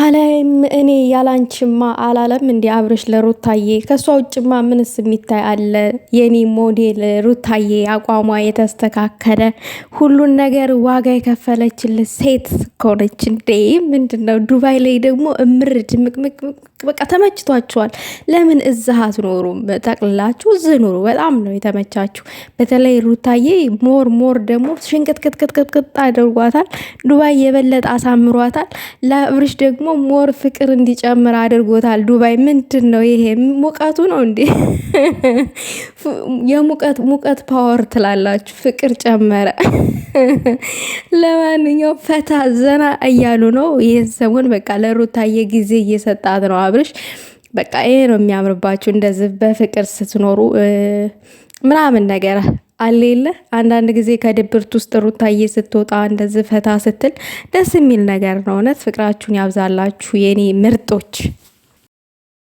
አላይም እኔ ያላንቺማ አላለም እንዲ አብርሽ ለሩታዬ ከሷ ውጭማ ምንስ የሚታይ አለ? የኔ ሞዴል ሩታዬ አቋሟ የተስተካከለ ሁሉን ነገር ዋጋ የከፈለችልህ ሴት ከሆነች እንዴ ምንድነው? ዱባይ ላይ ደግሞ እምር ድምቅምቅ በቃ ተመችቷቸዋል። ለምን እዛ አትኖሩም? ጠቅልላችሁ እዚህ ኑሩ። በጣም ነው የተመቻችሁ። በተለይ ሩታዬ ሞር ደግሞ ሽንቅጥቅጥቅጥቅጥ አድርጓታል። ዱባይ የበለጠ አሳምሯታል። ለአብርሽ ደግሞ ሞር ፍቅር እንዲጨምር አድርጎታል። ዱባይ ምንድን ነው ይሄ? ሙቀቱ ነው እንዴ? ሙቀት ፓወር ትላላችሁ። ፍቅር ጨመረ። ለማንኛውም ፈታ ዘና እያሉ ነው። ይህን ሰሞን በቃ ለሩታዬ ጊዜ እየሰጣት ነው አብርሽ። በቃ ይሄ ነው የሚያምርባችሁ እንደዚህ በፍቅር ስትኖሩ ምናምን ነገር አሌለ። አንዳንድ ጊዜ ከድብርት ውስጥ ሩታዬ ስትወጣ እንደዚህ ፈታ ስትል ደስ የሚል ነገር ነው። እውነት ፍቅራችሁን ያብዛላችሁ የኔ ምርጦች።